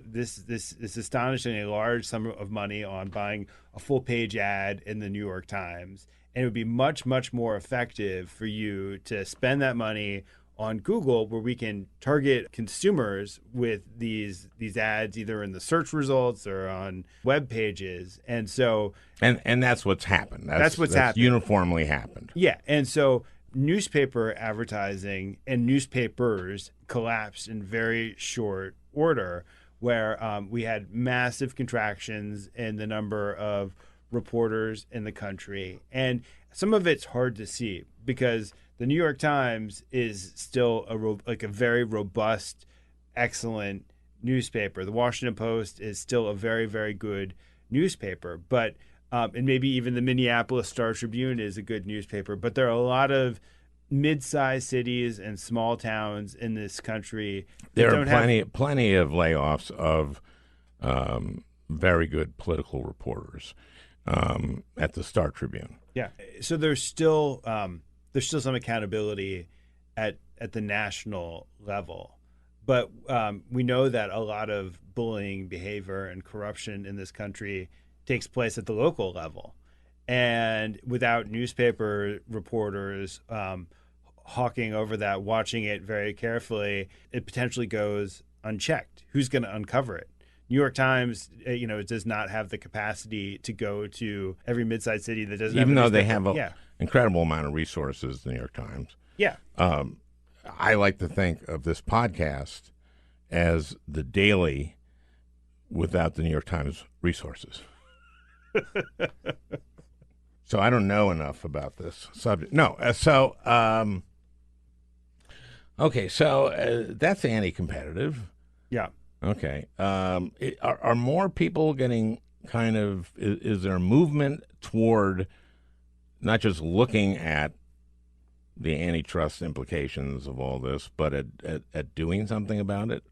astonishingly large sum of money on buying a full page ad in the New York Times. And it would be much, much more effective for you to spend that money on Google, where we can target consumers with these ads either in the search results or on web pages. And so and that's what's happened. That's happened. Uniformly happened. Yeah. And so newspaper advertising and newspapers collapsed in very short order, where we had massive contractions in the number of reporters in the country. And some of it's hard to see because the New York Times is still a very robust, excellent newspaper. The Washington Post is still a very, very good newspaper, but and maybe even the Minneapolis Star Tribune is a good newspaper. But there are a lot of mid-sized cities and small towns in this country that There are don't have. plenty of layoffs of very good political reporters at the Star Tribune. Yeah, so there's still some accountability at the national level, but we know that a lot of bullying behavior and corruption in this country takes place at the local level, and without newspaper reporters hawking over that, watching it very carefully, it potentially goes unchecked. Who's going to uncover it? New York Times, it does not have the capacity to go to every mid-sized city that doesn't Even have a though they newspaper. have an incredible amount of resources, the New York Times. Yeah. I like to think of this podcast as the daily without the New York Times resources. So I don't know enough about this subject. No. Okay. So that's anti-competitive. Yeah. Okay. Are more people getting kind of, is there a movement toward not just looking at the antitrust implications of all this, but at doing something about it?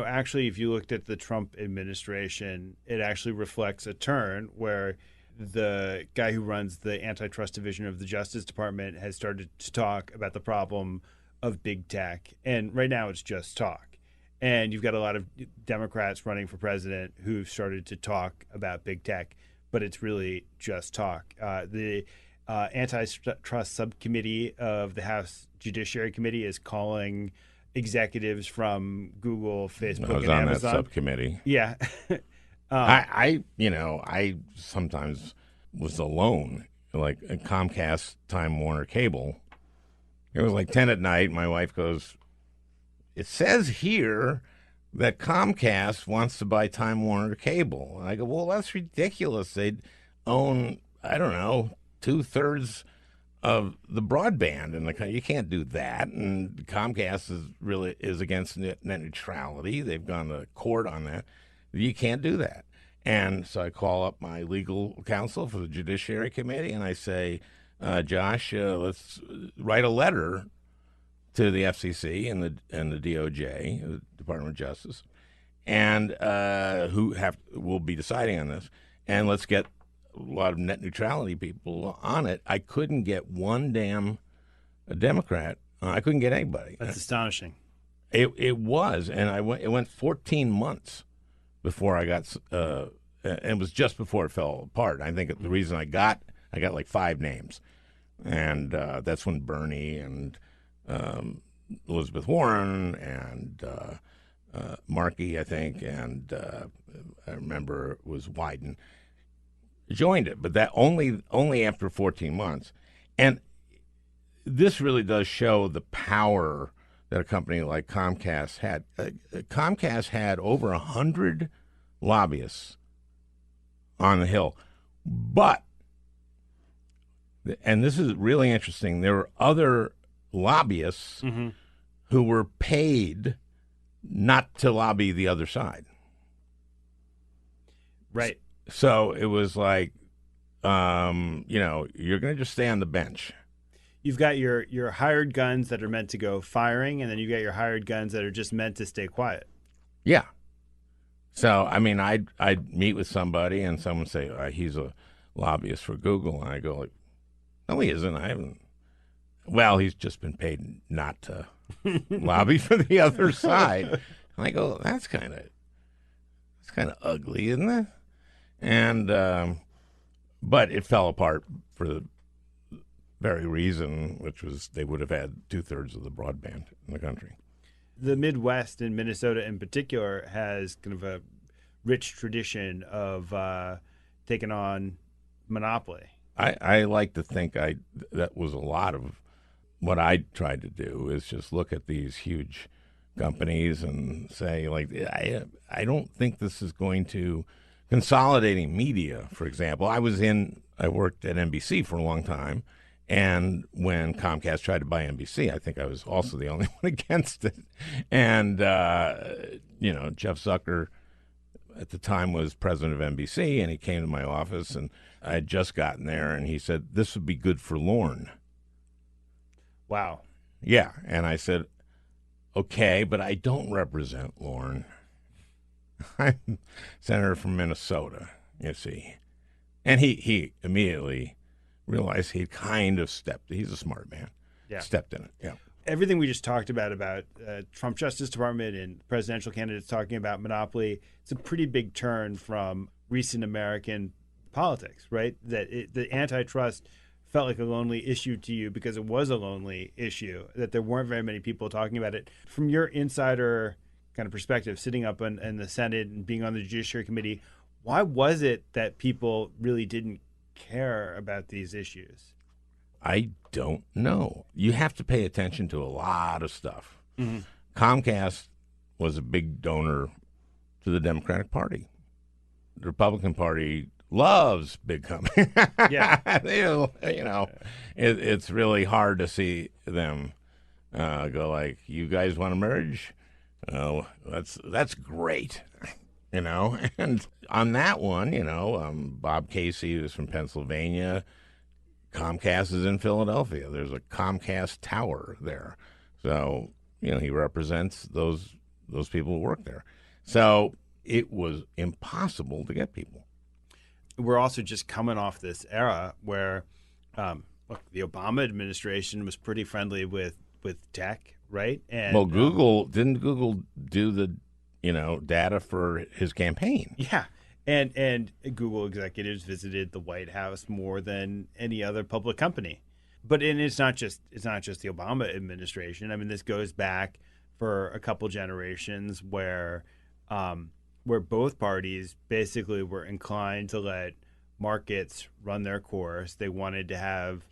Actually, if you looked at the Trump administration, it actually reflects a turn where the guy who runs the antitrust division of the Justice Department has started to talk about the problem of big tech. And right now it's just talk. And you've got a lot of Democrats running for president who've started to talk about big tech, but it's really just talk. The antitrust subcommittee of the House Judiciary Committee is calling executives from Google, Facebook, I was and on Amazon. that subcommittee. Yeah. I sometimes was alone, like at Comcast, Time Warner Cable. It was like 10 at night. My wife goes, "It says here that Comcast wants to buy Time Warner Cable." And I go, "Well, that's ridiculous. They'd own, I don't know, 2/3 of the broadband in the country. You can't do that." And Comcast is against net neutrality. They've gone to court on that. You can't do that. And so I call up my legal counsel for the Judiciary Committee, and I say, Josh, let's write a letter to the FCC and the DOJ, the Department of Justice, and who will be deciding on this, and let's get a lot of net neutrality people on it. I couldn't get one damn Democrat. I couldn't get anybody. That's astonishing. It was, and it went 14 months before I got. And it was just before it fell apart. I think the reason I got like 5 names, and that's when Bernie and Elizabeth Warren and Markey, I think, and I remember it was Wyden, joined it, but that only after 14 months. And this really does show the power that a company like Comcast had. Comcast had over 100 lobbyists on the Hill, but, and this is really interesting, there were other lobbyists who were paid not to lobby the other side. Right. So it was like, you're going to just stay on the bench. You've got your hired guns that are meant to go firing, and then you got your hired guns that are just meant to stay quiet. Yeah. So, I mean, I'd meet with somebody and someone would say, he's a lobbyist for Google. And I go, like, no, he isn't. I haven't. Well, he's just been paid not to lobby for the other side. And I go, that's kind of ugly, isn't it? And, but it fell apart for the very reason, which was they would have had 2/3 of the broadband in the country. The Midwest, and Minnesota in particular, has kind of a rich tradition of taking on monopoly. I like to think that was a lot of what I tried to do, is just look at these huge companies and say, like, I don't think this is going to consolidating media, for example. I worked at NBC for a long time, And when Comcast tried to buy NBC, I think I was also the only one against it. And, Jeff Zucker at the time was president of NBC, and he came to my office, and I had just gotten there, and he said, "This would be good for Lorne." Wow. Yeah. And I said, "Okay, but I don't represent Lorne. I'm senator from Minnesota, you see." And he immediately realized he'd kind of he's a smart man. Yeah. Stepped in it. Yeah. Everything we just talked about Trump Justice Department and presidential candidates talking about monopoly, it's a pretty big turn from recent American politics, right? That the antitrust felt like a lonely issue to you because it was a lonely issue, that there weren't very many people talking about it. From your insider kind of perspective, sitting up in the Senate and being on the Judiciary Committee, why was it that people really didn't care about these issues? I don't know. You have to pay attention to a lot of stuff. Mm-hmm. Comcast was a big donor to the Democratic Party. The Republican Party loves big companies. Yeah. It's really hard to see them go like, "You guys want to merge? Oh, that's great." And on that one, Bob Casey is from Pennsylvania. Comcast is in Philadelphia. There's a Comcast tower there. So, he represents those people who work there. So it was impossible to get people. We're also just coming off this era where, look, the Obama administration was pretty friendly with tech, right? And didn't Google do the data for his campaign? Yeah. And Google executives visited the White House more than any other public company. But it's not just the Obama administration. I mean, this goes back for a couple generations where both parties basically were inclined to let markets run their course. They wanted to have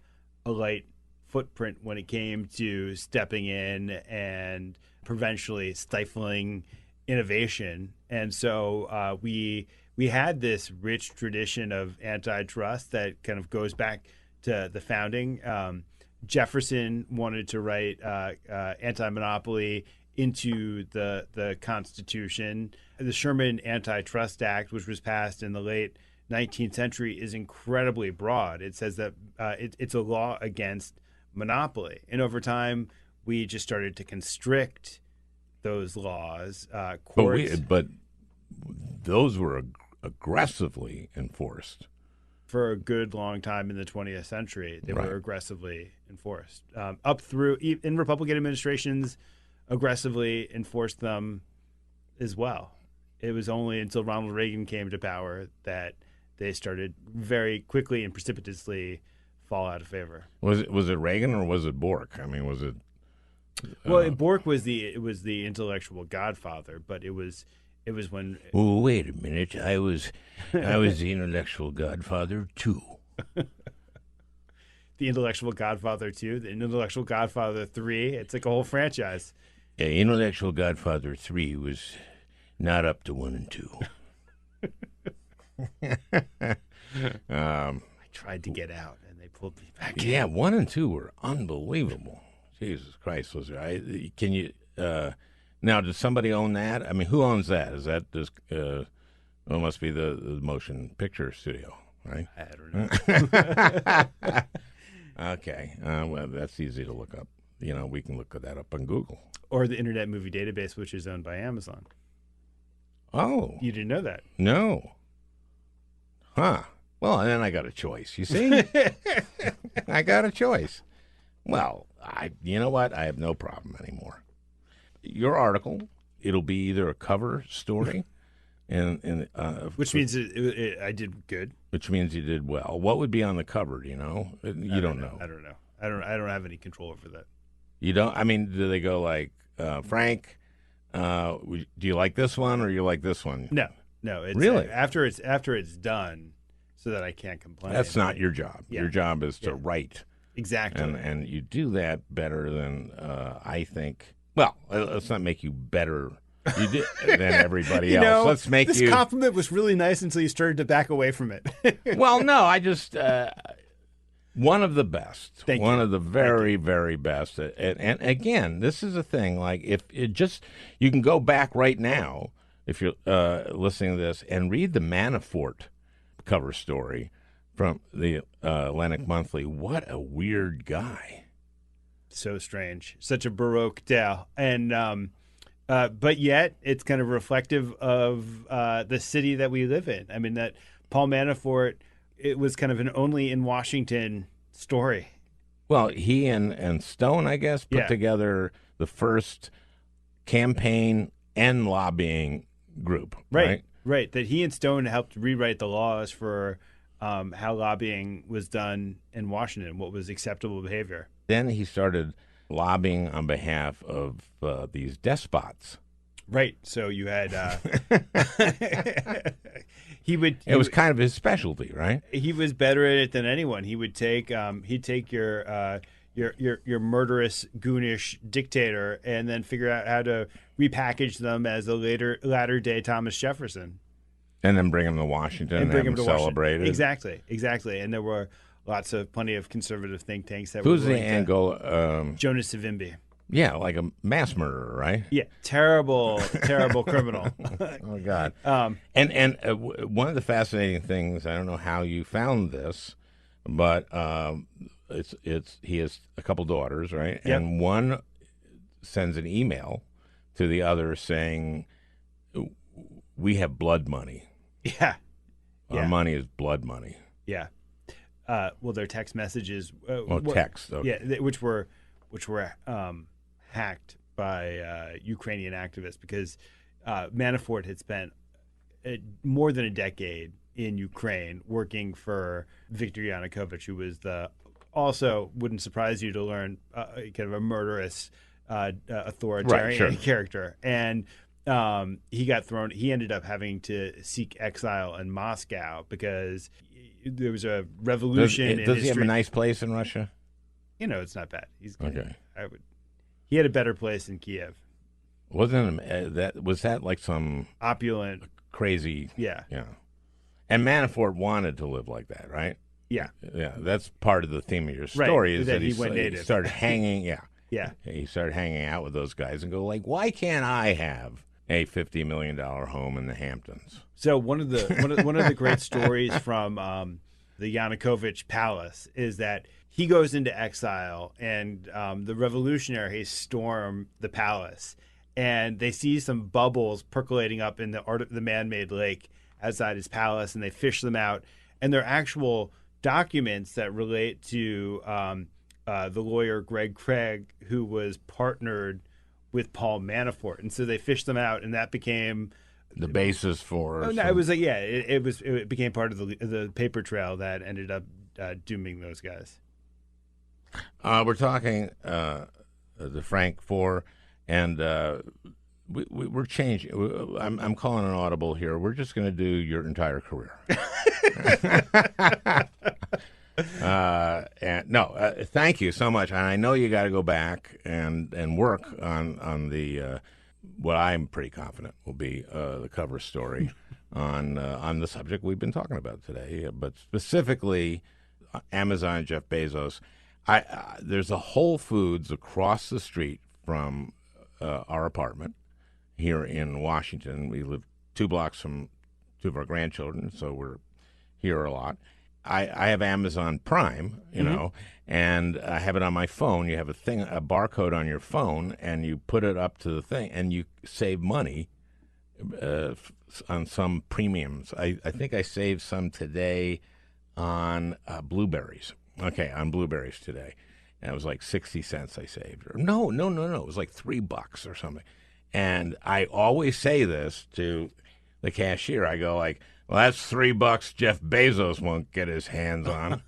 a light footprint when it came to stepping in and provincially stifling innovation. And so we had this rich tradition of antitrust that kind of goes back to the founding. Jefferson wanted to write anti-monopoly into the Constitution. The Sherman Antitrust Act, which was passed in the late 19th century, is incredibly broad. It says that it's a law against monopoly. And over time, we just started to constrict those laws. But those were aggressively enforced. For a good long time in the 20th century, they Right. were aggressively enforced. Up through, in Republican administrations, aggressively enforced them as well. It was only until Ronald Reagan came to power that they started very quickly and precipitously fall out of favor. Was it Reagan or was it Bork? I mean, was it? Well, Bork was the intellectual godfather, but it was when Oh, wait a minute! I was the intellectual godfather too. the intellectual godfather 2, the intellectual godfather 3. It's like a whole franchise. Yeah, intellectual godfather 3 was not up to 1 and 2. I tried to get out, and they pulled me back in. Yeah, 1 and 2 were unbelievable. Jesus Christ, was there? Can you? Now, does somebody own that? I mean, who owns that? Is that just? It must be the motion picture studio, right? I don't know. Okay. Well, that's easy to look up. We can look that up on Google. Or the Internet Movie Database, which is owned by Amazon. Oh, You didn't know that. no. Huh. Well, then I got a choice. You see? I got a choice. Well, you know what? I have no problem anymore. Your article, it'll be either a cover story, Which means I did good. which means you did well. What would be on the cover? Do you know? You don't know. I don't know. I don't have any control over that. You don't. I mean, do they go like, Frank? Do you like this one or you like this one? No. It's, Really? After it's done, so that I can't complain. That's not your job. Yeah. Your job is to Yeah. write, Exactly. and you do that better than I think. Well, let's not make you better you did than everybody else. Let's make this you. compliment was really nice until you started to back away from it. Well, no, I just One of the best. Thank One you. of the very, very best. And again, this is a thing. Like, if it just, you can go back right now, if you're listening to this, and read the Manafort cover story from the Atlantic Monthly. What a weird guy. So strange. Such a Baroque tale. And, but yet it's kind of reflective of the city that we live in. I mean, that Paul Manafort, it was kind of an only in Washington story. Well, he and Stone, I guess, put Yeah. together the first campaign and lobbying group. Right. That he and Stone helped rewrite the laws for how lobbying was done in Washington, what was acceptable behavior. Then he started lobbying on behalf of these despots. Right. So you had It was kind of his specialty, right? he was better at it than anyone. He would take he'd take your murderous, goonish dictator and then figure out how to repackage them as a latter day Thomas Jefferson And then bring him to Washington and bring have him him to celebrated. Washington. Exactly. And there were plenty of conservative think tanks that Who's were the willing to- Angola? Jonas Savimbi. Yeah, like a mass murderer, right? Yeah, terrible criminal. Oh God. And one of the fascinating things, I don't know how you found this, but he has a couple daughters, right? Yep. And one sends an email to the other saying, "We have blood money. Yeah. Our Yeah. money is blood money." Yeah. Well, their text messages. Text. Okay. Yeah, which were hacked by Ukrainian activists because Manafort had spent more than a decade in Ukraine working for Viktor Yanukovych, who was also wouldn't surprise you to learn kind of a murderous authoritarian Right, sure. character, and he ended up having to seek exile in Moscow because there was a revolution in Does he have a history. nice place in Russia? It's not bad. He's good. Okay. He had a better place in Kiev. Wasn't that like some Opulent. crazy? Yeah. Yeah. And Manafort wanted to live like that, right? Yeah. Yeah, that's part of the theme of your story is that that he went he native. started hanging. Yeah, Yeah. he started hanging out with those guys and go like, why can't I have a $50 million home in the Hamptons? So one of the great stories from the Yanukovych palace is that he goes into exile and the revolutionaries storm the palace and they see some bubbles percolating up in the man-made lake outside his palace and they fish them out and they're actual documents that relate to the lawyer Greg Craig, who was partnered with Paul Manafort, and so they fished them out and that became The basis for Oh, no, it was it became part of the paper trail that ended up dooming those guys. we're talking the Frank Foer, and we're changing. I'm calling an audible here. We're just going to do your entire career. Thank you so much. And I know you got to go back and work on the what I'm pretty confident will be the cover story on the subject we've been talking about today, but specifically Amazon and Jeff Bezos. There's a Whole Foods across the street from our apartment here in Washington. We live 2 blocks from 2 of our grandchildren, so we're here a lot. I have Amazon Prime, you know, and I have it on my phone. You have a barcode on your phone, and you put it up to the thing, and you save money on some premiums. I think I saved some today on blueberries. Okay, on blueberries today. And it was like 60 cents I saved. No. It was like $3 or something. And I always say this to the cashier. I go like, well, that's $3 Jeff Bezos won't get his hands on.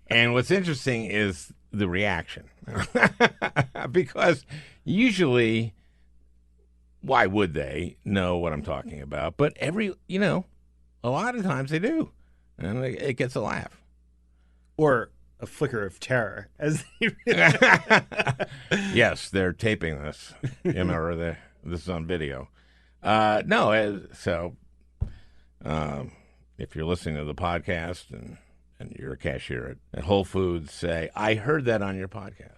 And what's interesting is the reaction. Because usually, why would they know what I'm talking about? But a lot of times they do. And it gets a laugh. Or a flicker of terror as they Yes, they're taping this. This is on video. If you're listening to the podcast and you're a cashier at Whole Foods say, I heard that on your podcast.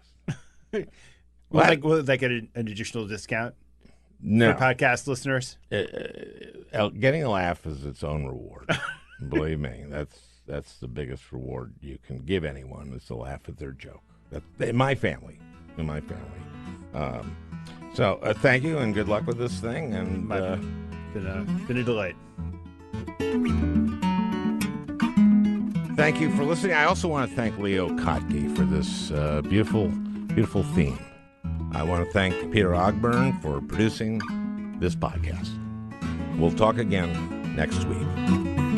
Will they get an additional discount No. for podcast listeners? Getting a laugh is its own reward. Believe me, that's the biggest reward you can give anyone, is to laugh at their joke. In my family. So thank you and good luck with this thing. And Been a delight. thank you for listening. I also want to thank Leo Kotke for this beautiful theme. I want to thank Peter Ogburn for producing this podcast. We'll talk again next week.